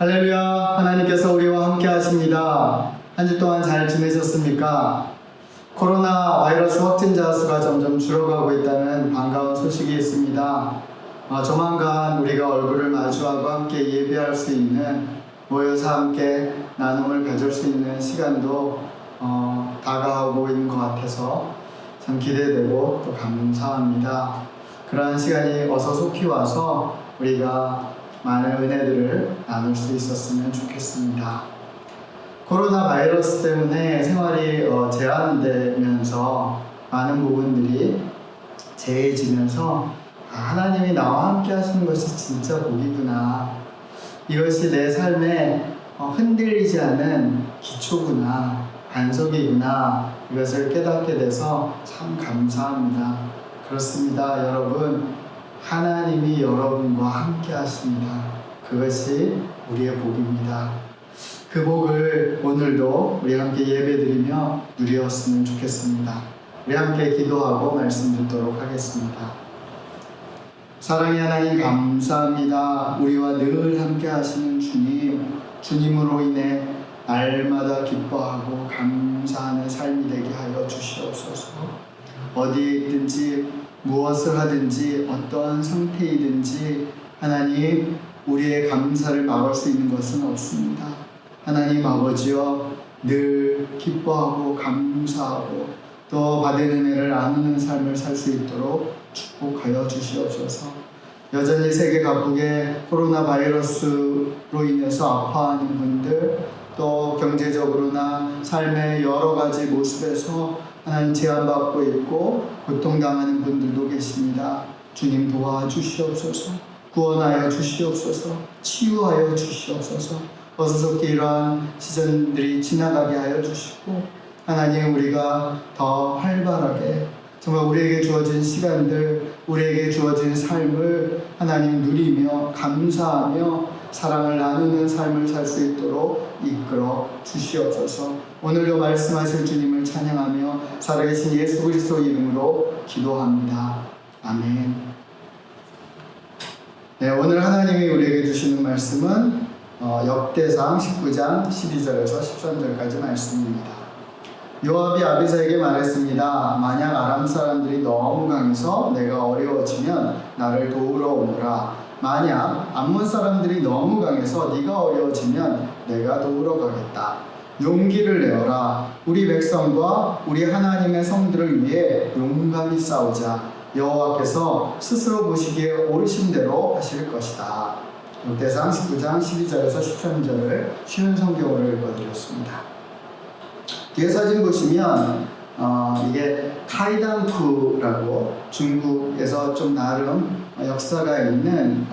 할렐루야, 하나님께서 우리와 함께 하십니다. 한 주 동안 잘 지내셨습니까? 코로나 바이러스 확진자 수가 점점 줄어가고 있다는 반가운 소식이 있습니다. 조만간 우리가 얼굴을 마주하고 함께 예배할 수 있는, 모여서 함께 나눔을 가질 수 있는 시간도 다가오고 있는 것 같아서 참 기대되고 또 감사합니다. 그러한 시간이 어서 속히 와서 우리가 많은 은혜들을 나눌 수 있었으면 좋겠습니다. 코로나 바이러스 때문에 생활이 제한되면서 많은 부분들이 제해지면서 하나님이 나와 함께 하시는 것이 진짜 복이구나, 이것이 내 삶에 흔들리지 않은 기초구나, 반석이구나, 이것을 깨닫게 돼서 참 감사합니다. 그렇습니다. 여러분, 하나님이 여러분과 함께 하십니다. 그것이 우리의 복입니다. 그 복을 오늘도 우리 함께 예배드리며 누렸으면 좋겠습니다. 우리 함께 기도하고 말씀 듣도록 하겠습니다. 사랑의 하나님, 감사합니다. 우리와 늘 함께 하시는 주님, 주님으로 인해 날마다 기뻐하고 감사하는 삶이 되게 하여 주시옵소서. 어디에 있든지 무엇을 하든지 어떠한 상태이든지 하나님, 우리의 감사를 막을 수 있는 것은 없습니다. 하나님 아버지여, 늘 기뻐하고 감사하고 또 받은 은혜를 나누는 삶을 살 수 있도록 축복하여 주시옵소서. 여전히 세계 각국에 코로나 바이러스로 인해서 아파하는 분들, 또 경제적으로나 삶의 여러 가지 모습에서 하나님 제한받고 있고 고통당하는 분들도 계십니다. 주님 도와주시옵소서. 구원하여 주시옵소서. 치유하여 주시옵소서. 어서속히 이러한 시즌들이 지나가게 하여 주시고 하나님, 우리가 더 활발하게 정말 우리에게 주어진 시간들, 우리에게 주어진 삶을 하나님 누리며 감사하며 사랑을 나누는 삶을 살 수 있도록 이끌어 주시옵소서. 오늘도 말씀하실 주님을 찬양하며 살아계신 예수 그리스도 이름으로 기도합니다. 아멘. 네, 오늘 하나님이 우리에게 주시는 말씀은 역대상 19장 12절에서 13절까지 말씀입니다. 요압이 아비사에게 말했습니다. 만약 아람 사람들이 너무 강해서 내가 어려워지면 나를 도우러 오너라. 만약 암몬 사람들이 너무 강해서 네가 어려워지면 내가 도우러 가겠다. 용기를 내어라. 우리 백성과 우리 하나님의 성들을 위해 용감히 싸우자. 여호와께서 스스로 보시기에 옳으신 대로 하실 것이다. 역대상 19장 12절에서 13절을 쉬운 성경으로 읽어드렸습니다. 뒤에 사진 보시면 이게 카이당쿠라고 중국에서 좀 나름 역사가 있는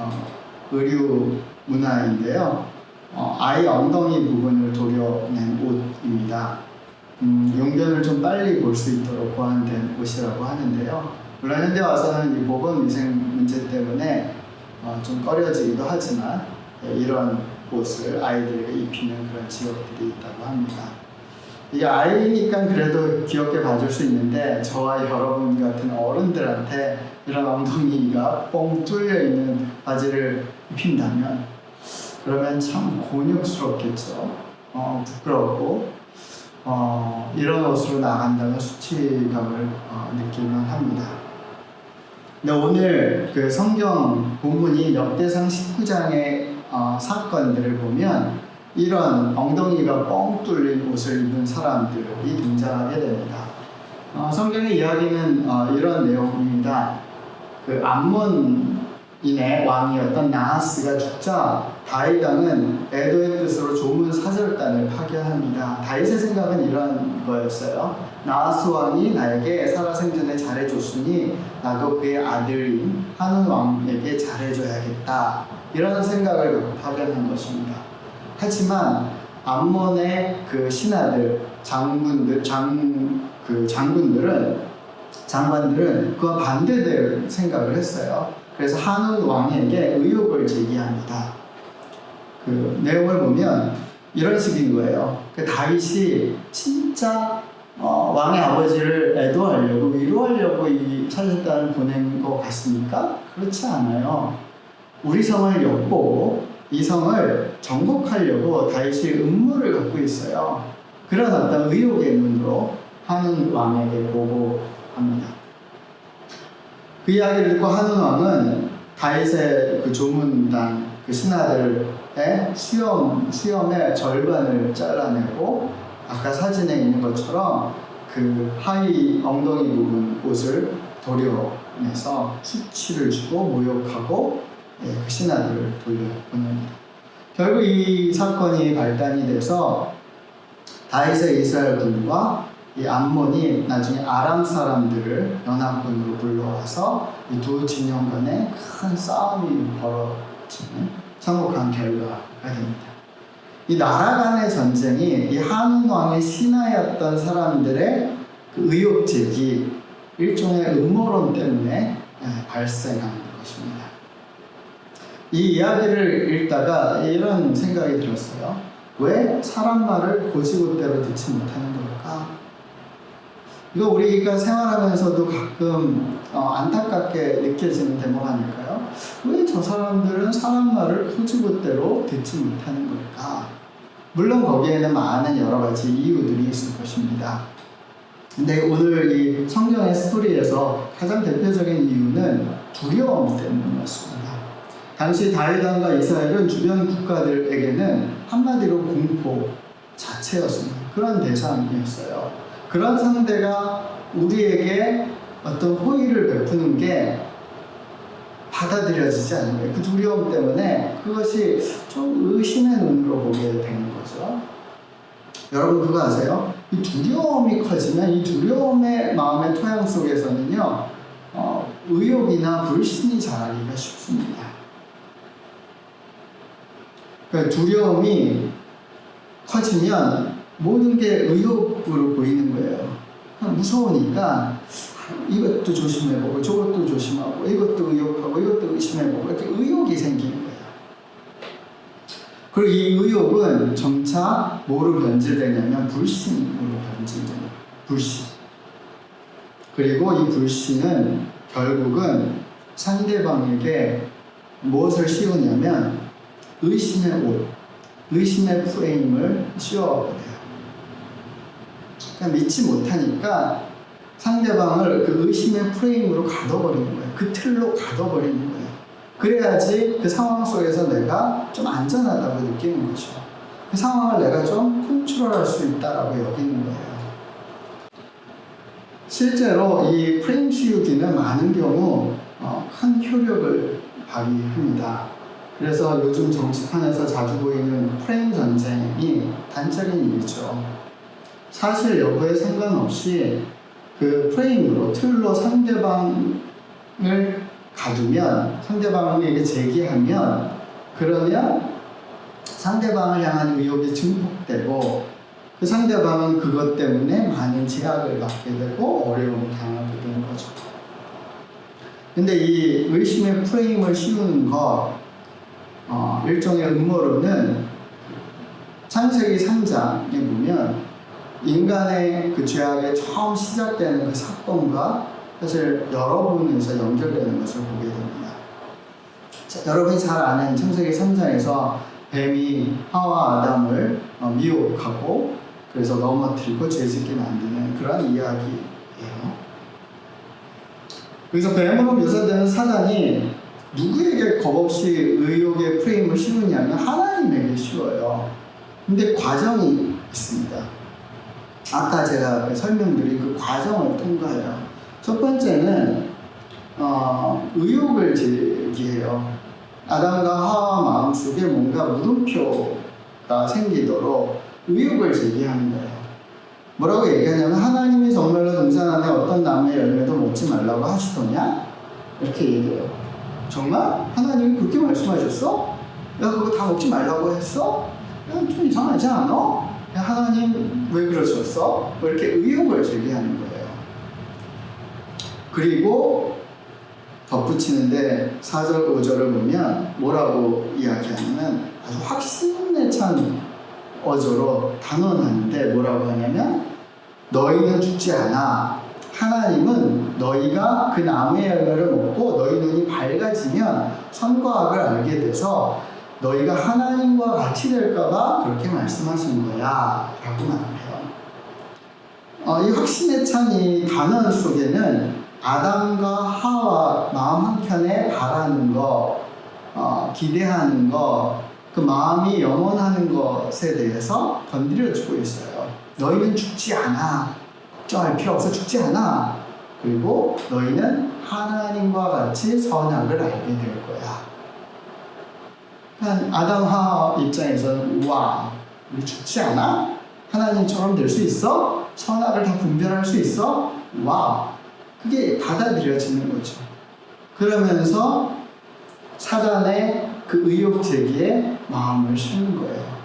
의류 문화인데요. 아이 엉덩이 부분을 도려낸 옷입니다. 용변을 좀 빨리 볼 수 있도록 고안된 옷이라고 하는데요. 물론 현대 와서는 이 보건 위생 문제 때문에 좀 꺼려지기도 하지만 이런 옷을 아이들에게 입히는 그런 지역들이 있다고 합니다. 이게 아이니까 그래도 귀엽게 봐줄 수 있는데 저와 여러분 같은 어른들한테 이런 엉덩이가 뻥 뚫려 있는 바지를 입힌다면 그러면 참 곤욕스럽겠죠. 부끄럽고 이런 옷으로 나간다면 수치감을 느낄만 합니다. 근데 오늘 그 성경 본문이 역대상 19장의 사건들을 보면 이런 엉덩이가 뻥 뚫린 옷을 입은 사람들이 등장하게 됩니다. 성경의 이야기는 이런 내용입니다. 그 암몬인의 왕이었던 나하스가 죽자 다윗 왕은 에도의 뜻으로 조문 사절단을 파견합니다. 다윗의 생각은 이런 거였어요. 나하스 왕이 나에게 살아생전에 잘해줬으니 나도 그의 아들인 한운 왕에게 잘해줘야겠다, 이런 생각을 파견한 것입니다. 하지만 암몬의 그 신하들, 장관들은 그와 반대될 생각을 했어요. 그래서 한운 왕에게 의혹을 제기합니다. 그 내용을 보면 이런 식인 거예요. 그 다윗이 진짜 왕의 아버지를 애도하려고, 위로하려고 이 사절단을 보낸 것 같습니까? 그렇지 않아요. 우리 성을 엿보고 이 성을 정복하려고 다윗이 음모를 갖고 있어요. 그런 어떤 의혹의 눈으로 한운 왕에게 보고합니다. 그 이야기를 듣고 한운 왕은 다윗의 그 조문단 그 신하들의 수염의 절반을 잘라내고 아까 사진에 있는 것처럼 그 하의 엉덩이 부분 옷을 도려내서 수치를 주고 모욕하고 그 신하들을 돌려보냅니다. 결국 이 사건이 발단이 돼서 다윗의 이스라엘 군과 이 암몬이 나중에 아람 사람들을 연합군으로 불러와서 이 두 진영 간에 큰 싸움이 벌어지는 참혹한 결과가 됩니다. 이 나라 간의 전쟁이 이 한운 왕의 신하였던 사람들의 그 의혹 제기, 일종의 음모론 때문에 발생한 것입니다. 이 이야기를 읽다가 이런 생각이 들었어요. 왜 사람 말을 고지고대로 듣지 못하는 걸까? 이거 우리가 생활하면서도 가끔 안타깝게 느껴지는 대목 아닐까요? 왜 저 사람들은 사람 말을 고지고대로 듣지 못하는 걸까? 물론 거기에는 많은 여러 가지 이유들이 있을 것입니다. 근데 오늘 이 성경의 스토리에서 가장 대표적인 이유는 두려움 때문이었습니다. 당시 다윗 왕과 이스라엘은 주변 국가들에게는 한마디로 공포 자체였습니다. 그런 대상이었어요. 그런 상대가 우리에게 어떤 호의를 베푸는 게 받아들여지지 않는 거예요. 그 두려움 때문에 그것이 좀 의심의 눈으로 보게 되는 거죠. 여러분 그거 아세요? 이 두려움이 커지면 이 두려움의 마음의 토양 속에서는요 의욕이나 불신이 자라기가 쉽습니다. 그러니까 두려움이 커지면 모든 게 의욕으로 보이는 거예요. 무서우니까 이것도 조심해보고 저것도 조심하고 이것도 의욕하고 이것도 의심해보고 이렇게 의욕이 생기는 거예요. 그리고 이 의욕은 점차 뭐로 변질되냐면 불신으로 변질됩니다. 불신. 그리고 이 불신은 결국은 상대방에게 무엇을 씌우냐면 의심의 옷, 의심의 프레임을 씌워버려요. 그냥 믿지 못하니까 상대방을 그 의심의 프레임으로 가둬버리는 거예요. 그 틀로 가둬버리는 거예요. 그래야지 그 상황 속에서 내가 좀 안전하다고 느끼는 거죠. 그 상황을 내가 좀 컨트롤할 수 있다라고 여기는 거예요. 실제로 이 프레임 씌우기는 많은 경우 큰 효력을 발휘합니다. 그래서 요즘 정치판에서 자주 보이는 프레임 전쟁이 단적인 이유죠. 사실 여부에 상관없이 그 프레임으로, 틀로 상대방을 가두면, 상대방에게 제기하면, 그러면 상대방을 향한 의욕이 증폭되고, 그 상대방은 그것 때문에 많은 제약을 받게 되고, 어려움을 당하게 되는 거죠. 근데 이 의심의 프레임을 씌우는 것, 일종의 음모론은 창세기 3장에 보면 인간의 그 죄악의 처음 시작되는 그 사건과 사실 여러 부분에서 연결되는 것을 보게 됩니다. 자, 여러분이 잘 아는 창세기 3장에서 뱀이 하와 아담을 미혹하고 그래서 넘어뜨리고 죄짓게 만드는 그런 이야기예요. 그래서 뱀으로 묘사되는 사단이 누구에게 겁없이 의욕의 프레임을 씌우냐면 하나님에게 씌워요. 근데 과정이 있습니다. 아까 제가 설명드린 그 과정을 통과해요. 첫 번째는 의욕을 제기해요. 아담과 하와 마음속에 뭔가 물음표가 생기도록 의욕을 제기하는 거예요. 뭐라고 얘기하냐면 하나님이 정말로 동산 안에 어떤 나무의 열매도 먹지 말라고 하시더냐? 이렇게 얘기해요. 정말? 하나님이 그렇게 말씀하셨어? 야 그거 다 먹지 말라고 했어? 야, 좀 이상하지 않아? 야, 하나님 왜 그러셨어? 뭐 이렇게 의혹을 제기하는 거예요. 그리고 덧붙이는데 4절 5절을 보면 뭐라고 이야기하냐면 아주 확신에 찬 어조로 단언하는데 뭐라고 하냐면 너희는 죽지 않아. 하나님은 너희가 그 나무의 열매를 먹고 너희 눈이 밝아지면 선과 악을 알게 돼서 너희가 하나님과 같이 될까봐 그렇게 말씀하신 거야 라고 말해요. 이 확신에 찬 이 단어 속에는 아담과 하와 마음 한켠에 바라는 거, 기대하는 거, 그 마음이 영원하는 것에 대해서 건드려주고 있어요. 너희는 죽지 않아. 걱정할 필요 없어. 죽지 않아. 그리고 너희는 하나님과 같이 선악을 알게 될 거야. 아담 하와 입장에서는 우와, 우리 죽지 않아? 하나님처럼 될 수 있어? 선악을 다 분별할 수 있어? 와, 그게 받아들여지는 거죠. 그러면서 사단의 그 의혹 제기에 마음을 씌우는 거예요.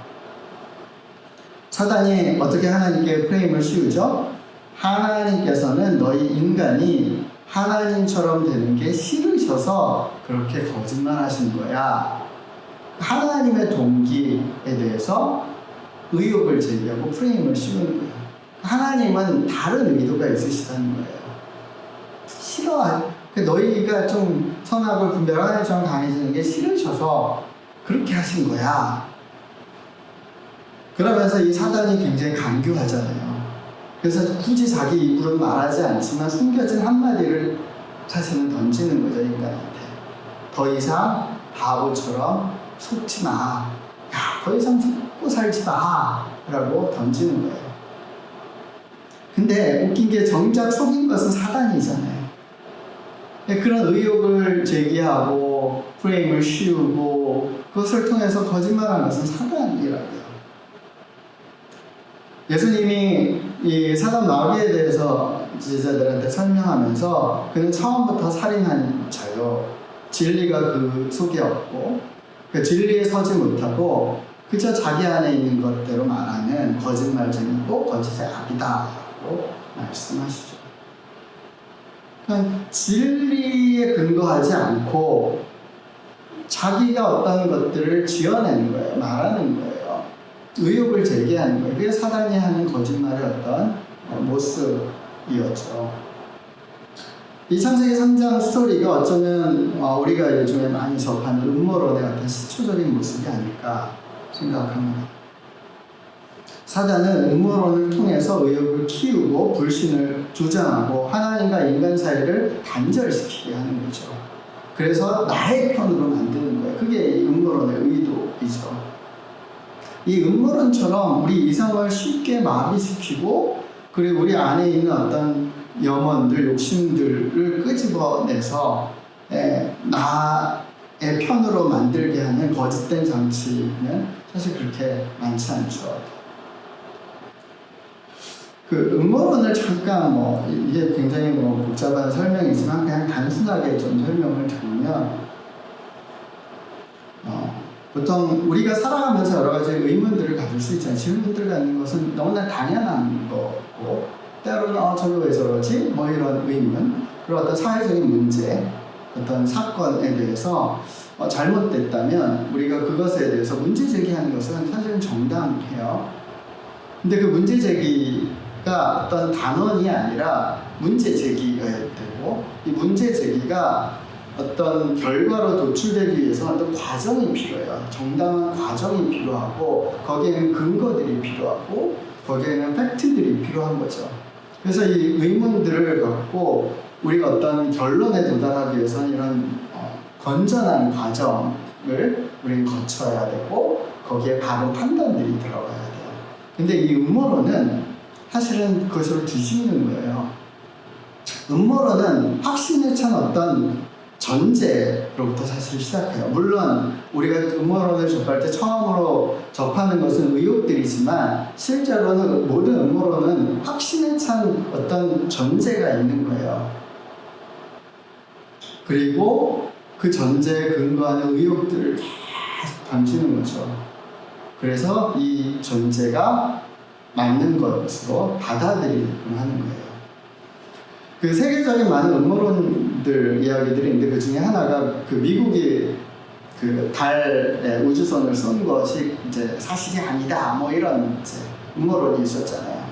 사단이 어떻게 하나님께 프레임을 씌우죠? 하나님께서는 너희 인간이 하나님처럼 되는 게 싫으셔서 그렇게 거짓말하신 거야. 하나님의 동기에 대해서 의혹을 제기하고 프레임을 씌우는 거예요. 하나님은 다른 의도가 있으시다는 거예요. 싫어. 너희가 좀 선악을 분별하는 하나님처럼 강해지는 게 싫으셔서 그렇게 하신 거야. 그러면서 이 사단이 굉장히 간교하잖아요. 그래서 굳이 자기 입으로는 말하지 않지만 숨겨진 한마디를 사실은 던지는 거죠, 인간한테. 더 이상 바보처럼 속지 마. 야, 더 이상 속고 살지 마. 라고 던지는 거예요. 근데 웃긴 게 정작 속인 것은 사단이잖아요. 그런 의혹을 제기하고 프레임을 씌우고 그것을 통해서 거짓말하는 것은 사단이라고요. 예수님이 이 사단 마귀에 대해서 제자들한테 설명하면서 그는 처음부터 살인한 자요. 진리가 그 속에 없고 그 진리에 서지 못하고 그저 자기 안에 있는 것대로 말하는 거짓말쟁이고 거짓의 악이다라고 말씀하시죠. 그러니까 진리에 근거하지 않고 자기가 어떤 것들을 지어내는 거예요. 말하는 거예요. 의혹을 제기하는 거예요. 그게 사단이 하는 거짓말의 어떤 모습이었죠. 이 창세기 3장 스토리가 어쩌면 우리가 요즘에 많이 접하는 음모론의 어떤 시초적인 모습이 아닐까 생각합니다. 사단은 음모론을 통해서 의혹을 키우고 불신을 조장하고 하나님과 인간 사이를 단절시키게 하는 거죠. 그래서 나의 편으로 만드는 거예요. 그게 음모론의 의도이죠. 이 음모론처럼 우리 이성을 쉽게 마비시키고 그리고 우리 안에 있는 어떤 염원들, 욕심들을 끄집어내서 나의 편으로 만들게 하는 거짓된 장치는 사실 그렇게 많지 않죠. 그 음모론을 잠깐 이게 굉장히 복잡한 설명이지만 그냥 단순하게 좀 설명을 드리면 보통 우리가 살아가면서 여러 가지 의문들을 가질 수 있잖아요. 질문들 갖는 것은 너무나 당연한 거고 때로는 저게 왜 저러지? 이런 의문 그리고 어떤 사회적인 문제 어떤 사건에 대해서 잘못됐다면 우리가 그것에 대해서 문제 제기하는 것은 사실은 정당해요. 근데 그 문제 제기가 어떤 단원이 아니라 문제 제기가 되고 이 문제 제기가 어떤 결과로 도출되기 위해서 어떤 과정이 필요해요. 정당한 과정이 필요하고 거기에는 근거들이 필요하고 거기에는 팩트들이 필요한 거죠. 그래서 이 의문들을 갖고 우리가 어떤 결론에 도달하기 위해서는 이런 건전한 과정을 우리는 거쳐야 되고 거기에 바른 판단들이 들어가야 돼요. 근데 이 음모론은 사실은 그것을 뒤집는 거예요. 음모론은 확신에 찬 어떤 전제로부터 사실 시작해요. 물론 우리가 음모론을 접할 때 처음으로 접하는 것은 의혹들이지만 실제로는 모든 음모론은 확신에 찬 어떤 전제가 있는 거예요. 그리고 그 전제에 근거하는 의혹들을 계속 던지는 거죠. 그래서 이 전제가 맞는 것으로 받아들이게끔 하는 거예요. 그 세계적인 많은 음모론들 이야기들이 있는데 그 중에 하나가 그 미국이 그 달에 우주선을 쏜 것이 이제 사실이 아니다 이런 이제 음모론이 있었잖아요.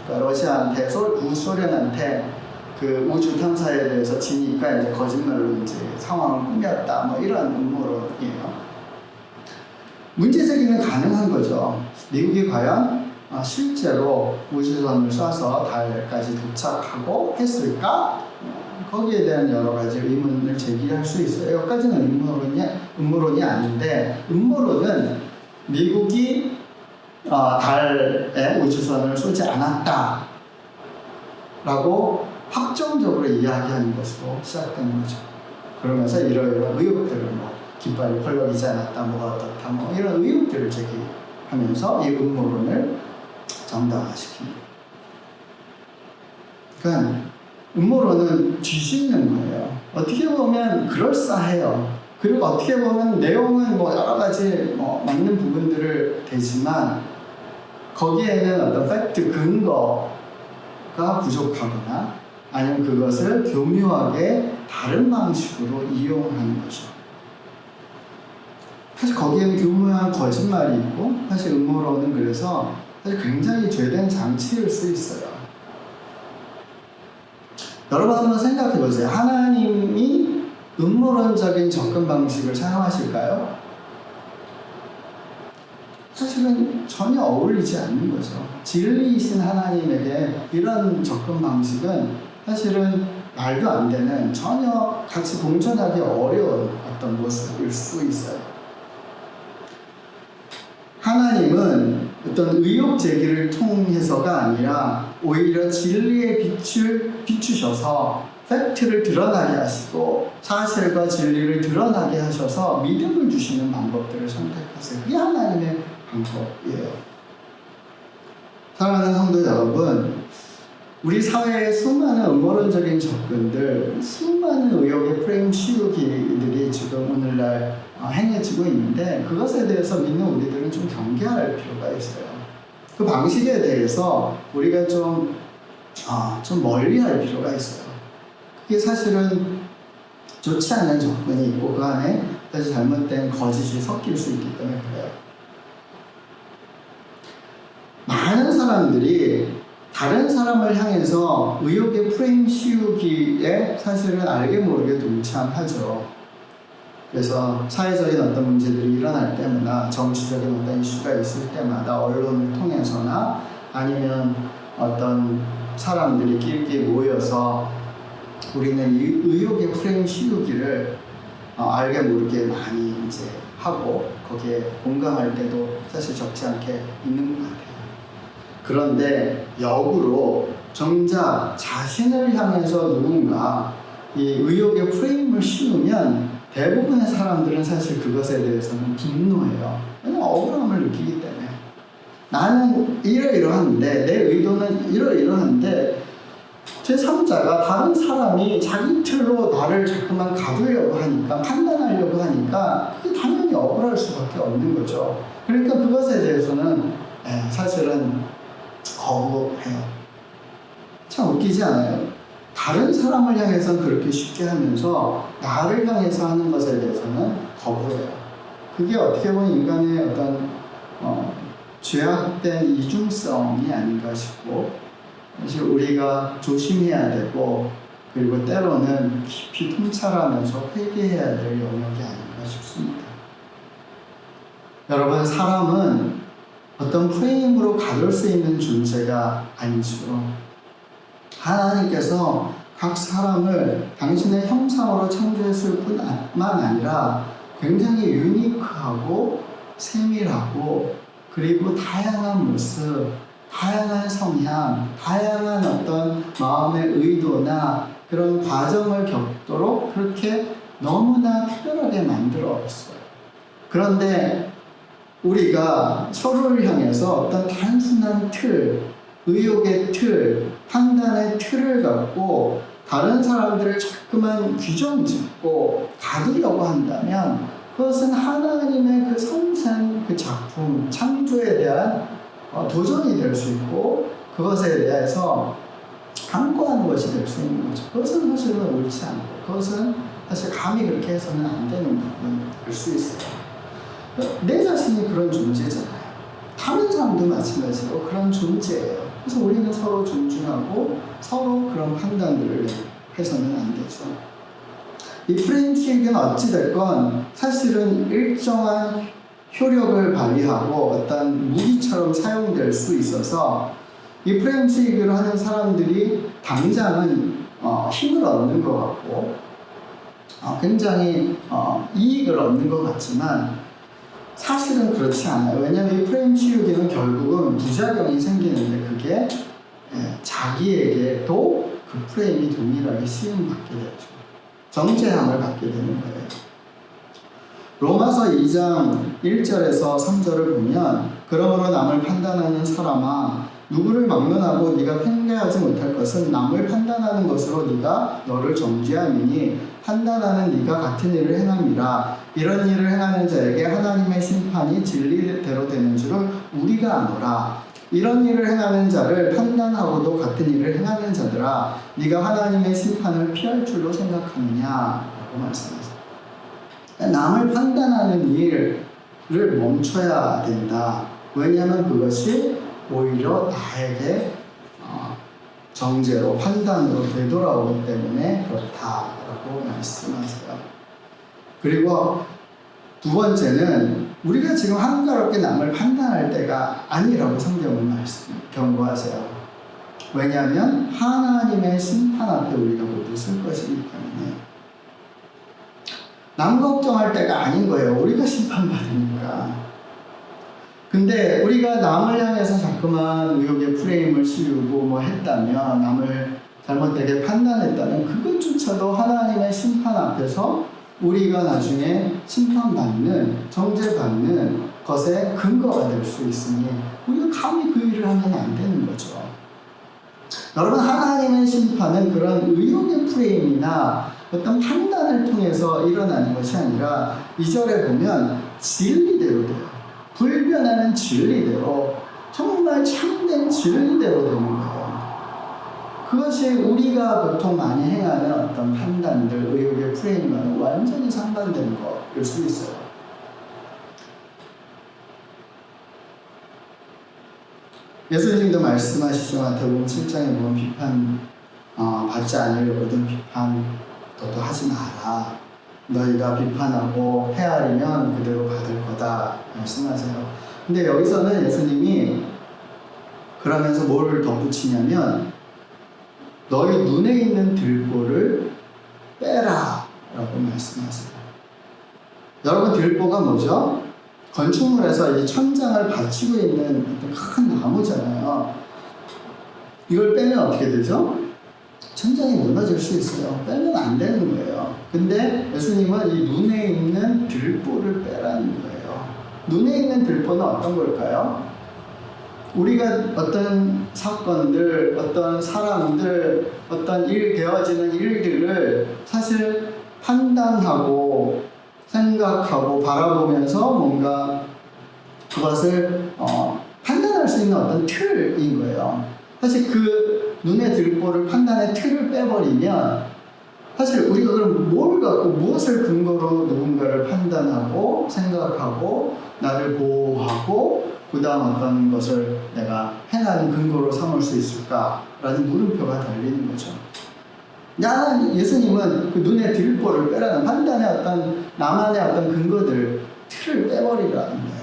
그러니까 러시아한테 구소련한테 그 우주 탐사에 대해서 지니까 이제 거짓말로 이제 상황을 꾸몄다 이런 음모론이에요. 문제 제기는 가능한 거죠. 미국이 과연 실제로 우주선을 쏴서 달까지 도착하고 했을까? 거기에 대한 여러 가지 의문을 제기할 수 있어요. 여기까지는 음모론이 아닌데, 음모론은 미국이 달에 우주선을 쏘지 않았다 라고 확정적으로 이야기하는 것으로 시작되는 거죠. 그러면서 이러이러한 의혹들을 깃발이 펄럭이지 않았다, 뭐가 어떻다, 이런 의혹들을 제기하면서 이 음모론을 정당화시킵니다. 그러니까 음모론은 뒤집는 거예요. 어떻게 보면 그럴싸해요. 그리고 어떻게 보면 내용은 여러 가지 맞는 부분들을 대지만 거기에는 어떤 팩트 근거가 부족하거나 아니면 그것을 교묘하게 다른 방식으로 이용하는 거죠. 사실 거기에는 교묘한 거짓말이 있고, 사실 음모론은 그래서 사실 굉장히 죄된 장치일 수 있어요. 여러분 한번 생각해 보세요. 하나님이 음모론적인 접근 방식을 사용하실까요? 사실은 전혀 어울리지 않는 거죠. 진리이신 하나님에게 이런 접근 방식은 사실은 말도 안 되는, 전혀 같이 공존하기 어려운 어떤 모습일 수 있어요. 하나님은 어떤 의혹 제기를 통해서가 아니라 오히려 진리의 빛을 비추셔서 팩트를 드러나게 하시고 사실과 진리를 드러나게 하셔서 믿음을 주시는 방법들을 선택하세요. 그게 하나님의 방법이에요. 사랑하는 성도 여러분, 우리 사회의 수많은 음모론적인 접근들, 수많은 의혹의 프레임 씌우기들이 지금 오늘날 행해지고 있는데, 그것에 대해서 믿는 우리들은 좀 경계할 필요가 있어요. 그 방식에 대해서 우리가 좀 멀리할 필요가 있어요. 그게 사실은 좋지 않은 접근이 있고 그 안에 사실 잘못된 거짓이 섞일 수 있기 때문에 그래요. 많은 사람들이 다른 사람을 향해서 의혹의 프레임 씌우기에 사실은 알게 모르게 동참하죠. 그래서 사회적인 어떤 문제들이 일어날 때마다, 정치적인 어떤 이슈가 있을 때마다 언론을 통해서나 아니면 어떤 사람들이 끼리끼리 모여서 우리는 이 의혹의 프레임 씌우기를 알게 모르게 많이 이제 하고 거기에 공감할 때도 사실 적지 않게 있는 것 같아요. 그런데 역으로 정작 자신을 향해서 누군가 이 의혹의 프레임을 씌우면 대부분의 사람들은 사실 그것에 대해서는 분노해요. 왜냐면 억울함을 느끼기 때문에. 나는 이러이러한데, 내 의도는 이러이러한데 제3자가, 다른 사람이 자기 틀로 나를 자꾸만 가두려고 하니까, 판단하려고 하니까 그게 당연히 억울할 수밖에 없는 거죠. 그러니까 그것에 대해서는 사실은 거부해요. 참 웃기지 않아요? 다른 사람을 향해서는 그렇게 쉽게 하면서 나를 향해서 하는 것에 대해서는 거부해요. 그게 어떻게 보면 인간의 어떤 죄악된 이중성이 아닌가 싶고, 사실 우리가 조심해야 되고, 그리고 때로는 깊이 통찰하면서 회개해야 될 영역이 아닌가 싶습니다. 여러분, 사람은 어떤 프레임으로 가둘 수 있는 존재가 아니죠. 하나님께서 각 사람을 당신의 형상으로 창조했을 뿐만 아니라 굉장히 유니크하고 세밀하고, 그리고 다양한 모습, 다양한 성향, 다양한 어떤 마음의 의도나 그런 과정을 겪도록 그렇게 너무나 특별하게 만들었어요. 그런데 우리가 서로를 향해서 어떤 단순한 틀, 의혹의 틀, 판단의 틀을 갖고 다른 사람들을 자꾸만 규정 짓고 가두려고 한다면 그것은 하나님의 그 섬세한 그 작품, 창조에 대한 도전이 될 수 있고, 그것에 대해서 항거하는 것이 될 수 있는 거죠. 그것은 사실은 옳지 않고, 그것은 사실 감히 그렇게 해서는 안 되는 부분일 수 있어요. 내 자신이 그런 존재잖아요. 다른 사람도 마찬가지로 그런 존재예요. 그래서 우리는 서로 존중하고 서로 그런 판단들을 해서는 안 되죠. 이 프레임 씌우기는 어찌됐건 사실은 일정한 효력을 발휘하고 어떤 무기처럼 사용될 수 있어서 이 프레임치기를 하는 사람들이 당장은 힘을 얻는 것 같고 굉장히 이익을 얻는 것 같지만 사실은 그렇지 않아요. 왜냐하면 이 프레임 치우기는 결국은 부작용이 생기는데 그게 자기에게도 그 프레임이 동일하게 시음받게 되죠. 정죄함을 받게 되는 거예요. 로마서 2장 1절에서 3절을 보면 그러므로 남을 판단하는 사람아 누구를 막론하고 네가 팽개하지 못할 것은 남을 판단하는 것으로 네가 너를 정죄함이니 판단하는 네가 같은 일을 행함이라. 이런 일을 행하는 자에게 하나님의 심판이 진리대로 되는 줄을 우리가 아노라. 이런 일을 행하는 자를 판단하고도 같은 일을 행하는 자들아 네가 하나님의 심판을 피할 줄로 생각하느냐 라고 말씀하셨습니다. 남을 판단하는 일을 멈춰야 된다. 왜냐하면 그것이 오히려 나에게 정죄로 판단으로 되돌아오기 때문에 그렇다라고 말씀하세요. 그리고 두 번째는 우리가 지금 한가롭게 남을 판단할 때가 아니라고 성경은 경고하세요. 왜냐하면 하나님의 심판 앞에 우리가 모두 설 것이기 때문에 남 걱정할 때가 아닌 거예요. 우리가 심판받으니까. 근데 우리가 남을 향해서 자꾸만 의욕의 프레임을 씌우고 했다면 남을 잘못되게 판단했다면 그것조차도 하나님의 심판 앞에서 우리가 나중에 심판받는 정죄받는 것의 근거가 될 수 있으니 우리가 감히 그 일을 하면 안 되는 거죠. 여러분 하나님의 심판은 그런 의욕의 프레임이나 어떤 판단을 통해서 일어나는 것이 아니라 2절에 보면 진리대로 돼요. 불변하는 진리대로 정말 참된 진리대로 되는 거예요. 그것이 우리가 보통 많이 행하는 어떤 판단들, 의욕의 프레임과는 완전히 상반되는 것일 수 있어요. 예수님도 말씀하시죠. 마태복음 7장에 보면 비판 받지 않으려거든 비판 너도 하지 마라. 너희가 비판하고 헤아리면 그대로 받을 거다 말씀하세요. 근데 여기서는 예수님이 그러면서 뭘 덧붙이냐면 너희 눈에 있는 들보를 빼라 라고 말씀하세요. 여러분 들보가 뭐죠? 건축물에서 이 천장을 받치고 있는 큰 나무잖아요. 이걸 빼면 어떻게 되죠? 천장이 무너질 수 있어요. 빼면 안 되는 거예요. 근데 예수님은 이 눈에 있는 들보를 빼라는 거예요. 눈에 있는 들보는 어떤 걸까요? 우리가 어떤 사건들, 어떤 사람들, 어떤 되어지는 일들을 사실 판단하고 생각하고 바라보면서 뭔가 그것을 판단할 수 있는 어떤 틀인 거예요. 사실 그 눈에 들보를 판단의 틀을 빼버리면 사실 우리가 그럼 뭘 갖고 무엇을 근거로 누군가를 판단하고 생각하고 나를 보호하고 그 다음 어떤 것을 내가 행하는 근거로 삼을 수 있을까라는 물음표가 달리는 거죠. 예수님은 그 눈에 들보를 빼라는 판단의 어떤 나만의 어떤 근거들 틀을 빼버리라는 거예요.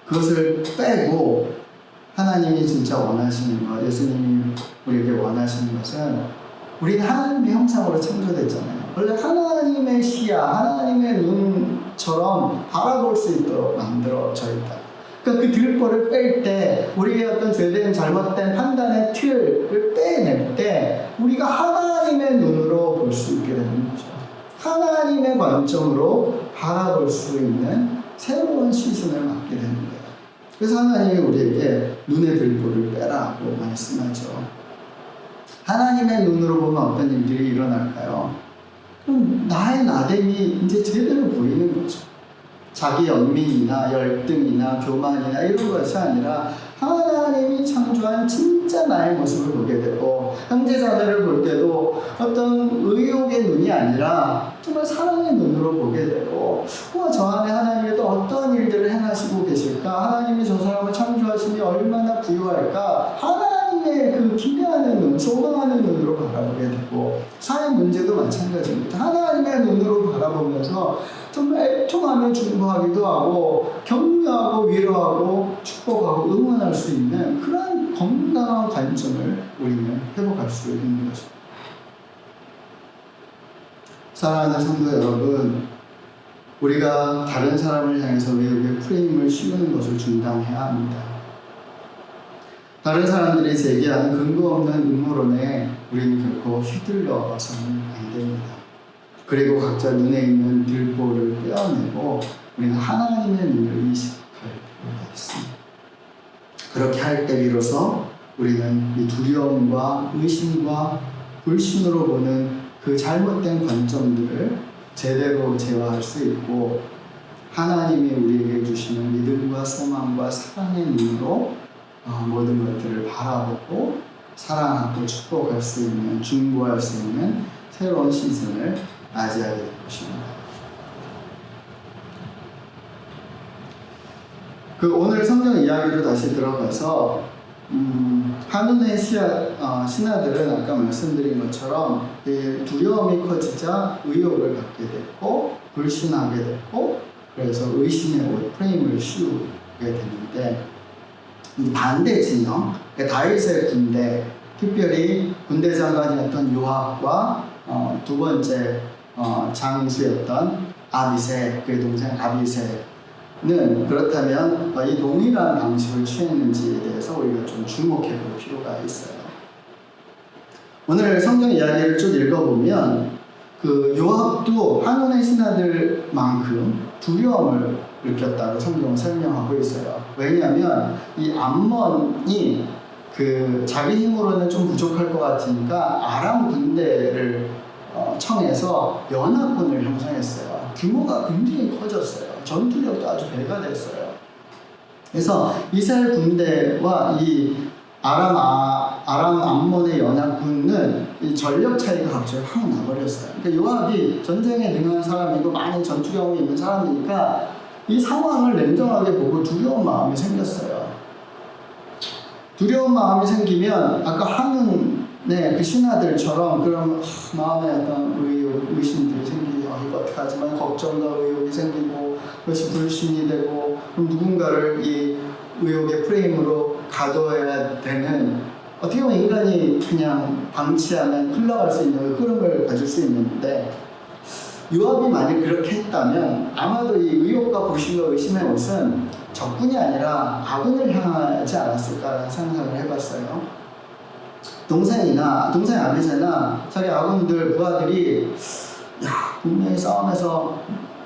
그것을 빼고 하나님이 진짜 원하시는 것, 예수님이 우리에게 원하시는 것은 우리는 하나님의 형상으로 창조됐잖아요. 원래 하나님의 시야, 하나님의 눈처럼 바라볼 수 있도록 만들어져 있다. 그러니까 그 들보를 뺄 때 우리의 어떤 죄된 잘못된 판단의 틀을 빼낼 때 우리가 하나님의 눈으로 볼 수 있게 되는 거죠. 하나님의 관점으로 바라볼 수 있는 새로운 시선을 갖게 되는 거예요. 그래서 하나님이 우리에게 눈의 들보를 빼라고 말씀하죠. 하나님의 눈으로 보면 어떤 일들이 일어날까요? 그럼 나의 나됨이 이제 제대로 보이는 거죠. 자기 연민이나 열등이나 교만이나 이런 것이 아니라 하나님이 창조한 진짜 나의 모습을 보게 되고 형제자매를 볼 때도 어떤 의욕의 눈이 아니라 정말 사랑의 눈으로 보게 되고 저 안에 하나님이 또 어떤 일들을 행하시고 계실까? 하나님이 저 사람을 창조하시니 얼마나 부유할까? 하나님의 그 기대하는 눈, 소망하는 눈으로 바라보게 되고 사회 문제도 마찬가지입니다. 하나님의 눈으로 바라보게 바라보면서 정말 애통하며 중보하기도 하고 격려하고 위로하고 축복하고 응원할 수 있는 그런 건강한 관점을 우리는 회복할 수 있는 거죠. 사랑하는 성도 여러분, 우리가 다른 사람을 향해서 의욕의 프레임을 씌우는 것을 중단해야 합니다. 다른 사람들이 제기하는 근거 없는 음모론에 우리는 결코 휘둘려서는 안 됩니다. 그리고 각자 눈에 있는 들보를 떼어내고 우리는 하나님의 눈을 의식할 필요가 있습니다. 그렇게 할 때 비로소 우리는 이 두려움과 의심과 불신으로 보는 그 잘못된 관점들을 제대로 제어할 수 있고 하나님이 우리에게 주시는 믿음과 소망과 사랑의 눈으로 모든 것들을 바라보고 사랑하고 축복할 수 있는, 중보할 수 있는 새로운 시즌을 맞이하게 될 것입니다. 오늘 성경 이야기로 다시 들어가서 한눈의 신하들은 아까 말씀드린 것처럼 두려움이 커지자 의욕을 갖게 됐고 불신하게 됐고 그래서 의심의 프레임을 씌우게 되는데 반대 진영, 다윗의 군대, 특별히 군대 장관이었던 요압과 두 번째 장수였던 아비새, 그의 동생 아비새는 그렇다면 이 동일한 방식을 취했는지에 대해서 우리가 좀 주목해 볼 필요가 있어요. 오늘 성경 이야기를 쭉 읽어보면 요압도 한온의 신하들만큼 두려움을 느꼈다고 성경은 설명하고 있어요. 왜냐하면 이 암몬이 자기 힘으로는 좀 부족할 것 같으니까 아람 군대를 청해서 연합군을 형성했어요. 규모가 굉장히 커졌어요. 전투력도 아주 배가 됐어요. 그래서 이스라엘 군대와 이 아람 암몬의 연합군은 이 전력 차이가 갑자기 확 나버렸어요. 그러니까 요압이 전쟁에 능한 사람이고 많은 전투 경험이 있는 사람이니까 이 상황을 냉정하게 보고 두려운 마음이 생겼어요. 두려운 마음이 생기면 아까 한눈의 그 신하들처럼 그런 마음에 어떤 의심들이 생기고 이거 어떡하지만 걱정과 의욕이 생기고 그것이 불신이 되고 그럼 누군가를 이 의욕의 프레임으로 가둬야 되는 어떻게 보면 인간이 그냥 방치하면 흘러갈 수 있는 흐름을 가질 수 있는데 요압이 만약 그렇게 했다면 아마도 이 의욕과 불신과 의심의 옷은 적군이 아니라 아군을 향하지 않았을까라는 상상을 해봤어요. 동생 아비새나 자기 아군들 부하들이 분명히 싸움에서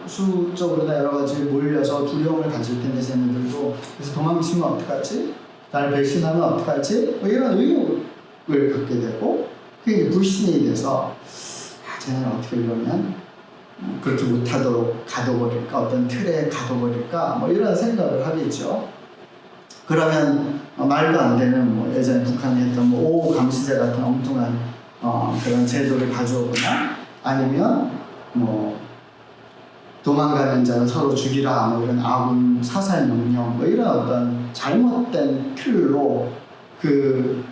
수적으로나 여러 가지 몰려서 두려움을 가질 텐데 쟤네들도 그래서 도망치면 어떡하지? 나를 배신하면 어떡하지? 이런 의욕을 갖게 되고 그게 이제 불신이 돼서 쟤네는 어떻게 그러면 그렇게 못하도록 가둬버릴까? 어떤 틀에 가둬버릴까? 이런 생각을 하겠죠. 그러면 말도 안 되는 예전에 북한이 했던 오호 감시제 같은 엉뚱한 그런 제도를 가져오거나 아니면 도망가는 자는 서로 죽이라 이런 아군 사살 명령 이런 어떤 잘못된 틀로 그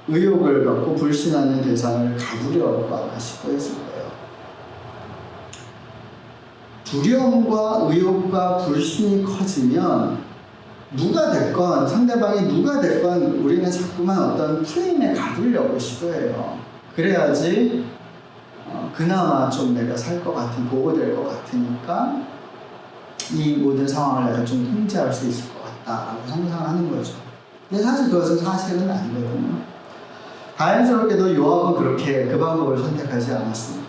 의욕을 갖고 불신하는 대상을 가두려고 하시고 했을 거예요. 두려움과 의욕과 불신이 커지면 누가 됐건 상대방이 누가 됐건 우리는 자꾸만 어떤 프레임에 가두려고 시도해요. 그래야지 그나마 좀 내가 살 것 같은 보호될 것 같으니까 이 모든 상황을 내가 좀 통제할 수 있을 것 같다라고 상상하는 거죠. 근데 사실 그것은 사실은 아니거든요. 다행스럽게도 요압은 그렇게 그 방법을 선택하지 않았습니다.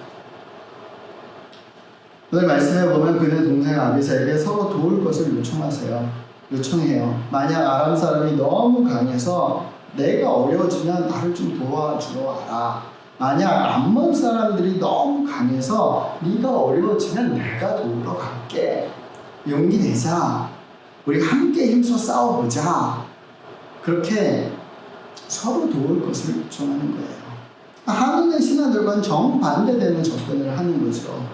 오늘 말씀해 보면 그는 동생 아비새에게 서로 도울 것을 요청해요. 만약 아람 사람이 너무 강해서 내가 어려워지면 나를 좀 도와주러 와라. 만약 암몬 사람들이 너무 강해서 네가 어려워지면 내가 도우러 갈게. 용기 내자. 우리 함께 힘써 싸워보자. 그렇게 서로 도울 것을 요청하는 거예요. 한눈의 신하들과는 정반대되는 접근을 하는 거죠.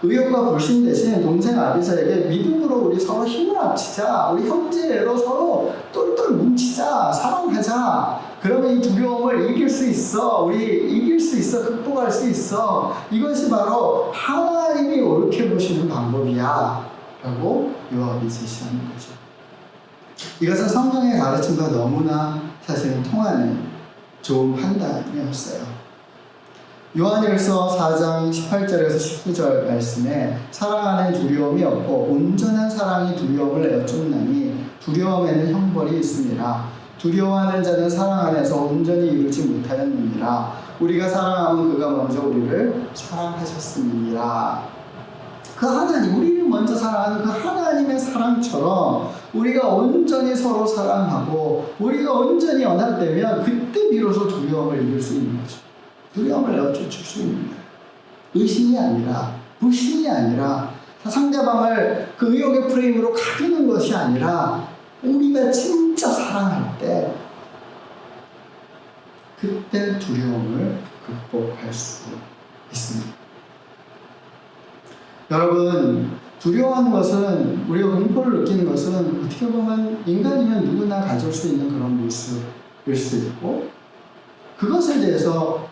의욕과 불신 대신 동생 아비새에게 믿음으로 우리 서로 힘을 합치자. 우리 형제로 서로 똘똘 뭉치자. 사랑하자. 그러면 이 두려움을 이길 수 있어. 우리 이길 수 있어. 극복할 수 있어. 이것이 바로 하나님이 마라 라고 요압이 제시하는 거죠. 이것은 성경의 가르침과 너무나 사실은 통하는 좋은 판단이었어요. 요한일서 4장 18절에서 19절 말씀에 사랑 안에 두려움이 없고 온전한 사랑이 두려움을 내어쫓나니 두려움에는 형벌이 있습니다. 두려워하는 자는 사랑 안에서 온전히 이루지 못하였느니라. 우리가 사랑하면 그가 먼저 우리를 사랑하셨습니다. 그 하나님, 우리를 먼저 사랑하는 그 하나님의 사랑처럼 우리가 온전히 서로 사랑하고 우리가 온전히 연합되면 그때 비로소 두려움을 이길 수 있는 거죠. 두려움을 내어쫓을 수 있는 거예요. 의심이 아니라, 불신이 아니라, 상대방을 그 의욕의 프레임으로 가두는 것이 아니라 우리가 진짜 사랑할 때 그때 두려움을 극복할 수 있습니다. 여러분, 두려워하는 것은, 우리가 공포를 느끼는 것은 어떻게 보면 인간이면 누구나 가질 수 있는 그런 모습일 수 있고, 그것에 대해서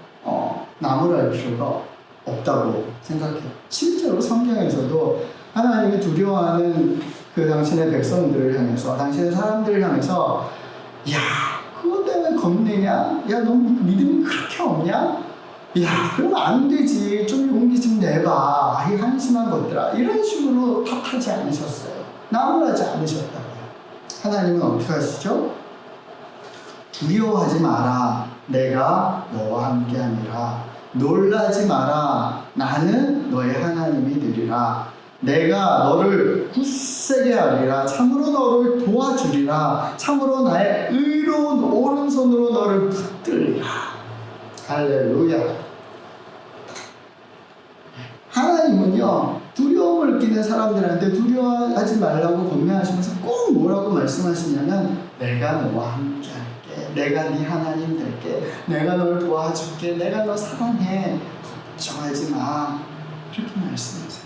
나무랄 필요가 없다고 생각해요. 실제로 성경에서도 하나님이 두려워하는 그 당신의 백성들을 향해서, 당신의 사람들을 향해서, 야, 그것 때문에 겁내냐? 야, 너 믿음이 그렇게 없냐? 야, 그러면 안 되지. 좀 용기 좀 내봐. 이 한심한 것들아. 이런 식으로 탓하지 않으셨어요. 나무라지 않으셨다고요. 하나님은 어떻게 하시죠? 두려워하지 마라. 내가 너와 함께 하니라. 놀라지 마라. 나는 너의 하나님이 되리라. 내가 너를 굳세게 하리라. 참으로 너를 도와주리라. 참으로 나의 의로운 오른손으로 너를 붙들리라. 할렐루야. 하나님은요, 두려움을 느끼는 사람들한테 두려워하지 말라고 권면하시면서 꼭 뭐라고 말씀하시냐면, 내가 너와 함께 할게. 내가 네 하나님 될게. 내가 널 도와줄게. 내가 너 사랑해. 걱정하지 마. 이렇게 말씀하세요.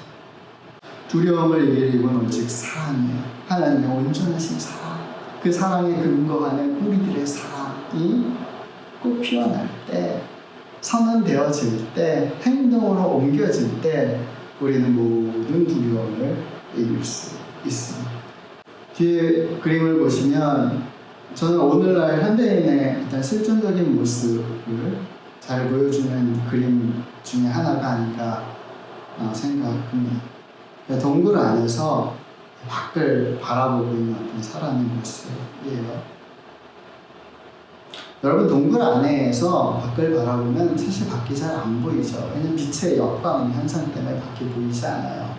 두려움을 이길 힘은 오직 사랑이에요. 하나님의 온전하신 사랑. 그 사랑에 근거하는 우리들의 사랑이 꼭 피어날 때, 선언되어질 때, 행동으로 옮겨질 때 우리는 모든 두려움을 이길 수 있습니다. 뒤에 그림을 보시면 저는 오늘날 현대인의 어떤 실존적인 모습을 잘 보여주는 그림 중에 하나가 아닌가 생각합니다. 동굴 안에서 밖을 바라보고 있는 어떤 사람의 모습이에요. 여러분, 동굴 안에서 밖을 바라보면 사실 밖이 잘 안 보이죠. 왜냐면 빛의 역광 현상 때문에 밖이 보이지 않아요.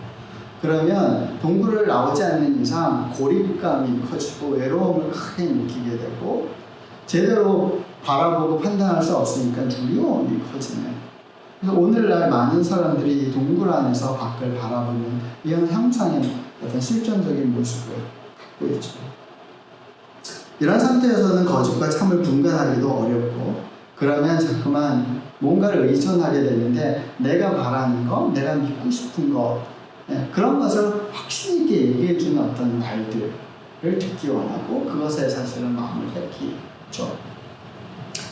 그러면 동굴을 나오지 않는 이상 고립감이 커지고 외로움을 크게 느끼게 되고, 제대로 바라보고 판단할 수 없으니까 두려움이 커지는. 그래서 오늘날 많은 사람들이 동굴 안에서 밖을 바라보는 이런 형상의 어떤 실존적인 모습을 갖고 있죠. 이런 상태에서는 거짓과 참을 분간하기도 어렵고, 그러면 자꾸만 뭔가를 의존하게 되는데, 내가 바라는 거, 내가 믿고 싶은 거, 그런 것을 확신 있게 얘기해주는 어떤 말들을 듣기 원하고, 그것에 사실은 마음을 뺏기죠.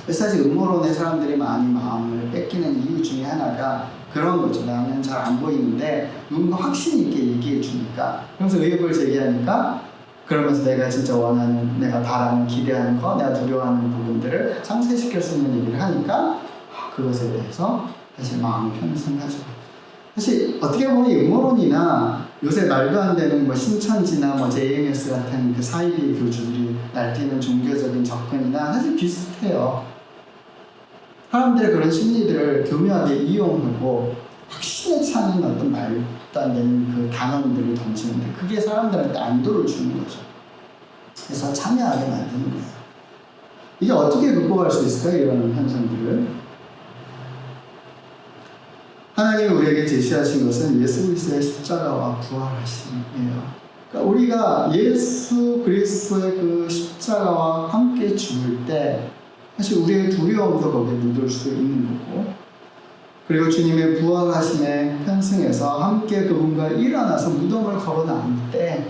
사실 음모론의 사람들이 많이 마음을 뺏기는 이유 중에 하나가 그런 거죠. 나는 잘 안 보이는데 누군가 확신 있게 얘기해 주니까, 그래서 의혹을 제기하니까, 그러면서 내가 진짜 원하는, 내가 바라는, 기대하는 거, 내가 두려워하는 부분들을 상쇄시킬 수 있는 얘기를 하니까 그것에 대해서 사실 마음이 편승하죠. 사실 어떻게 보면 음모론이나 요새 말도 안 되는 뭐 신천지나 뭐 JMS 같은 그 사이비 교주들이 날뛰는 종교적인 접근이나 사실 비슷해요. 사람들의 그런 심리들을 교묘하게 이용하고 확신에 차는 어떤 말도 안 되는 그 단어들을 던지는데, 그게 사람들한테 안도를 주는 거죠. 그래서 참여하게 만드는 거예요. 이게 어떻게 극복할 수 있을까요? 이런 현상들을. 하나님이 우리에게 제시하신 것은 예수 그리스도의 십자가와 부활하심이에요. 그러니까 우리가 예수 그리스도의 그 십자가와 함께 죽을 때 사실 우리의 두려움도 거기에 묻을 수 있는 거고, 그리고 주님의 부활하심의 편승에서 함께 그분과 일어나서 무덤을 걸어 나올 때,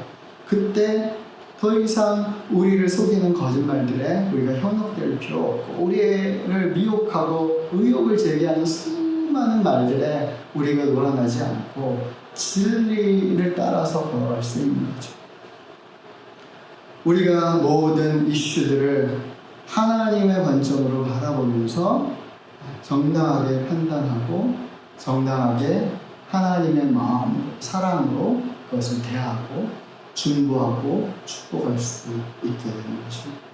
그때 더 이상 우리를 속이는 거짓말들에 우리가 현혹될 필요 없고, 우리를 미혹하고 의혹을 제기하는 수많은 수많은 말들에 우리가 놀아나지 않고 진리를 따라서 걸어갈 수 있는 거죠. 우리가 모든 이슈들을 하나님의 관점으로 바라보면서 정당하게 판단하고 정당하게 하나님의 마음, 사랑으로 그것을 대하고 중보하고 축복할 수 있게 되는 것입니다.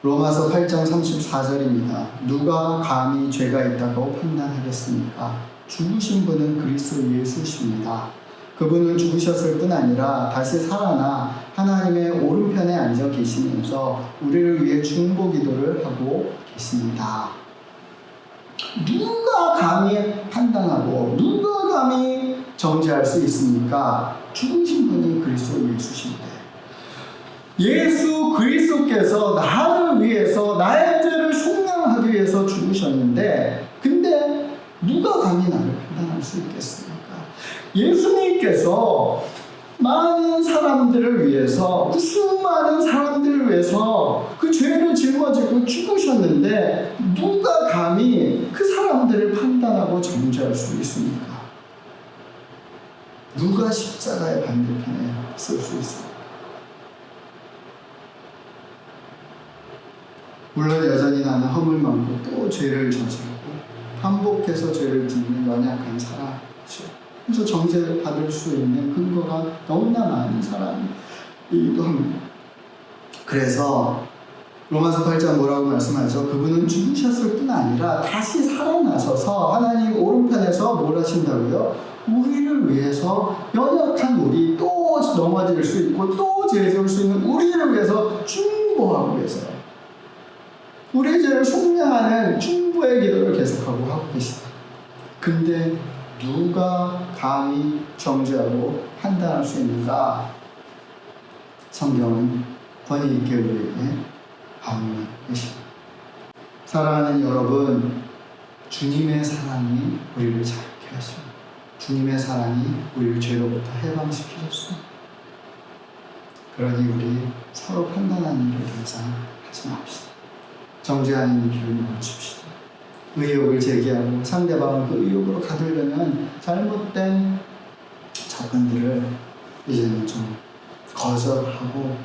로마서 8장 34절입니다. 누가 감히 죄가 있다고 판단하겠습니까? 죽으신 분은 그리스도 예수십니다. 그분은 죽으셨을 뿐 아니라 다시 살아나 하나님의 오른편에 앉아 계시면서 우리를 위해 중보 기도를 하고 계십니다. 누가 감히 판단하고 누가 감히 정죄할 수 있습니까? 죽으신 분이 그리스도 예수신데, 예수 그리스도께서 나를 위해서 나의 죄를 속량하기 위해서 죽으셨는데, 근데 누가 감히 나를 판단할 수 있겠습니까? 예수님께서 많은 사람들을 위해서, 그 수많은 사람들을 위해서 그 죄를 짊어지고 죽으셨는데 누가 감히 그 사람들을 판단하고 정죄할 수 있습니까? 누가 십자가의 반대편에 설 수 있습니까? 물론 여전히 나는 허물 많고 또 죄를 저지르고 반복해서 죄를 짓는 연약한 사람이죠. 그래서 정죄를 받을 수 있는 근거가 너무나 많은 사람이기도 합니다. 그래서 로마서 8장 뭐라고 말씀하죠? 그분은 죽으셨을 뿐 아니라 다시 살아나셔서 하나님 오른편에서 뭘 하신다고요? 우리를 위해서, 연약한 우리, 또 넘어질 수 있고 또 죄 지을 수 있는 우리를 위해서 중보하고 계세요. 우리의 죄를 속량하는 중보의 기도를 계속하고 하고 계시다. 근데 누가 감히 정죄하고 판단할 수 있는가? 성경은 권위 있게 우리에게 반문하고 계십니다. 사랑하는 여러분, 주님의 사랑이 우리를 자유케 하십니다. 주님의 사랑이 우리를 죄로부터 해방시키셨습니다. 그러니 우리 서로 판단하는 일을 더 이상 하지 맙시다. 정죄하는 길을 멈춥시다. 의혹을 제기하고 상대방을 그 의혹으로 가두려는 잘못된 접근들을 이제는 좀 거절하고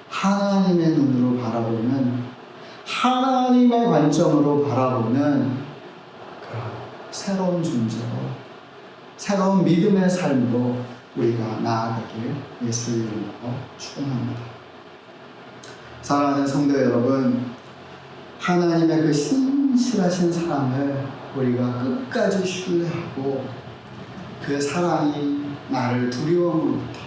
하나님의 눈으로 바라보는, 하나님의 관점으로 바라보는 그런 새로운 존재로, 새로운 믿음의 삶으로 우리가 나아가길 예수의 이름으로 축원합니다. 사랑하는 성도 여러분, 하나님의 그 신실하신 사랑을 우리가 끝까지 신뢰하고 그 사랑이 나를 두려움으로부터,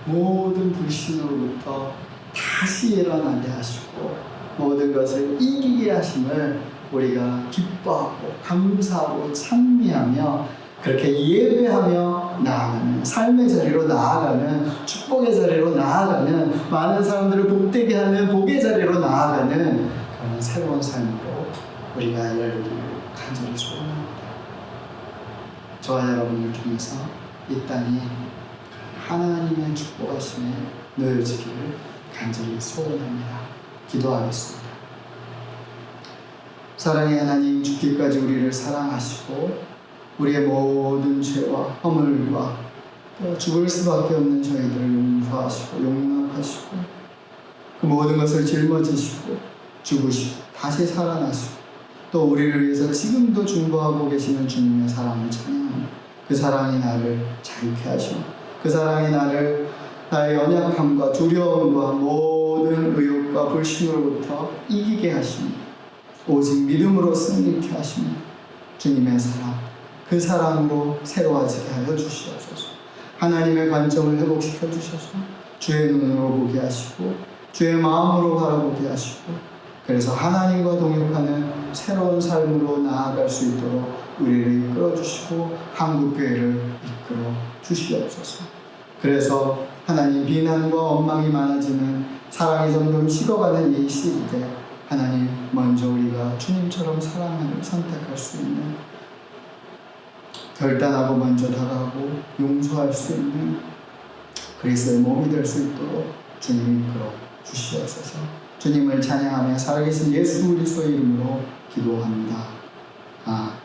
모든 불신으로부터 다시 일어나게 하시고 모든 것을 이기게 하심을 우리가 기뻐하고 감사하고 찬미하며 그렇게 예배하며 나아가는, 삶의 자리로 나아가는, 축복의 자리로 나아가는, 많은 사람들을 복되게 하는 복의 자리로 나아가는 그런 새로운 삶으로 우리가 열기를 간절히 소원합니다. 저와 여러분을 통해서 이 땅이 하나님의 축복하심에 놓여지기를 간절히 소원합니다. 기도하겠습니다. 사랑의 하나님, 죽기까지 우리를 사랑하시고 우리의 모든 죄와 허물과 또 죽을 수밖에 없는 저희들을 용서하시고 용납하시고 그 모든 것을 짊어지시고 죽으시고 다시 살아나시고 또 우리를 위해서 지금도 중보하고 계시는 주님의 사랑을 찬양합니다. 그 사랑이 나를 자유케 하시고 그 사랑이 나를 나의 연약함과 두려움과 모든 의욕과 불신으로부터 이기게 하시니 오직 믿음으로 승리케 하시니 주님의 사랑, 그 사랑으로 새로워지게 하여 주시옵소서. 하나님의 관점을 회복시켜 주셔서 주의 눈으로 보게 하시고 주의 마음으로 바라보게 하시고 그래서 하나님과 동역하는 새로운 삶으로 나아갈 수 있도록 우리를 이끌어 주시고 한국교회를 이끌어 주시옵소서. 그래서 하나님, 비난과 원망이 많아지는, 사랑이 점점 식어가는 이 시기에 하나님, 먼저 우리가 주님처럼 사랑을 선택할 수 있는, 결단하고 먼저 다가가고 용서할 수 있는 그리스도의 몸이 될 수 있도록 주님 이끌어 주시옵소서. 주님을 찬양하며 살아계신 예수 그리스도의 이름으로 기도합니다. 아,